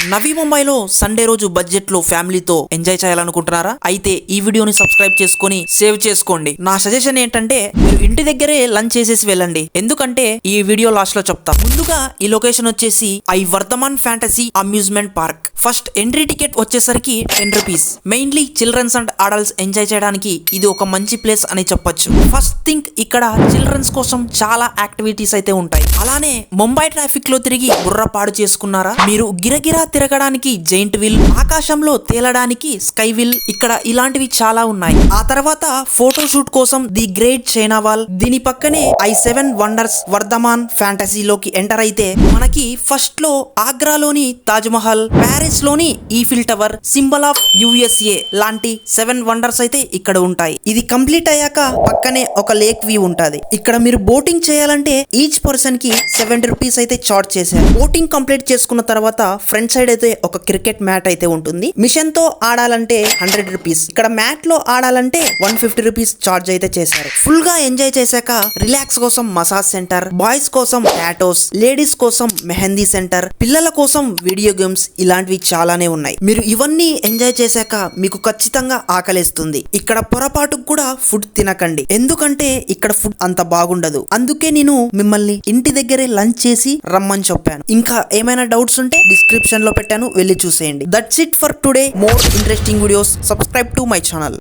నవీ ముంబైలో సండే రోజు బడ్జెట్ లో ఫ్యామిలీతో ఎంజాయ్ చేయాలనుకుంటున్నారా? అయితే ఈ వీడియోని సబ్స్క్రైబ్ చేసుకొని సేవ్ చేసుకోండి. నా సజెషన్ ఏంటంటే మీరు ఇంటి దగ్గరే లంచ్ చేసేసి వెళ్ళండి. ఎందుకంటే ఈ వీడియో లాస్ట్ లో చెప్తా. ముందుగా ఈ లొకేషన్ వచ్చేసి ఐ Vardhaman fantasy amusement park. First entry ticket వచ్చేసరికి 10 rupees. Mainly childrens and adults enjoy చేయడానికి ఇది ఒక మంచి ప్లేస్ అని చెప్పొచ్చు. ఫస్ట్ థింగ్ ఇక్కడ చిల్డ్రన్స్ కోసం చాలా యాక్టివిటీస్ అయితే ఉంటాయి. అలానే ముంబై ట్రాఫిక్ లో తిరిగి బుర్ర పాడు చేసుకున్నారా? మీరు గిరగిరా తిరగడానికి జైంట్ వీల్, ఆకాశంలో తేలడానికి స్కై వీల్, ఇక్కడ ఇలాంటివి చాలా ఉన్నాయి. ఆ తర్వాత ఫోటో షూట్ కోసం ది గ్రేట్ చైనా వాల్. దీని పక్కనే I7 వండర్స్ వర్ధమాన్ ఫ్యాంటసీలోకి ఎంటర్ అయితే మనకి ఫస్ట్ లో ఆగ్రాలోని తాజ్ మహల్, ప్యారిస్ లోని Eiffel tower, symbol of USA లాంటి 7 వండర్స్ అయితే ఇక్కడ ఉంటాయి. ఇది కంప్లీట్ అయ్యాక పక్కనే ఒక లేక్ వ్యూ ఉంటది. ఇక్కడ మీరు బోటింగ్ చేయాలంటే ఈచ్ పర్సన్ కి 70 రూపీస్ అయితే చార్జ్ చేశారు. బోటింగ్ కంప్లీట్ చేసుకున్న తర్వాత ఫ్రంట్ సైడ్ అయితే ఒక క్రికెట్ మ్యాట్ అయితే ఉంటుంది. మిషన్ తో ఆడాలంటే 100 రూపీస్. ఇక్కడ మ్యాట్ లో ఆడాలంటే 150 రూపీస్ చార్జ్ అయితే చేశారు. ఫుల్ గా ఎంజాయ్ చేశాక రిలాక్స్ కోసం మసాజ్ సెంటర్, బాయ్స్ కోసం టాటోస్, లేడీస్ కోసం మెహందీ సెంటర్, పిల్లల కోసం వీడియో గేమ్స్, ఇలాంటివి చాలానే ఉన్నాయి. మీరు ఇవన్నీ ఎంజాయ్ చేశాక మీకు ఖచ్చితంగా ఆకలేస్తుంది. ఇక్కడ పొరపాటుకు కూడా ఫుడ్ తినకండి, ఎందుకంటే ఇక్కడ ఫుడ్ అంత బాగుండదు. అందుకే నేను మిమ్మల్ని ఇంటి దగ్గరే లంచ్ చేసి రమ్మని చెప్పాను. ఇంకా ఏమైనా డౌట్స్ ఉంటే డిస్క్రిప్షన్ లో పెట్టాను, వెళ్ళి చూసేయండి. That's it for today. More interesting videos, subscribe to my channel.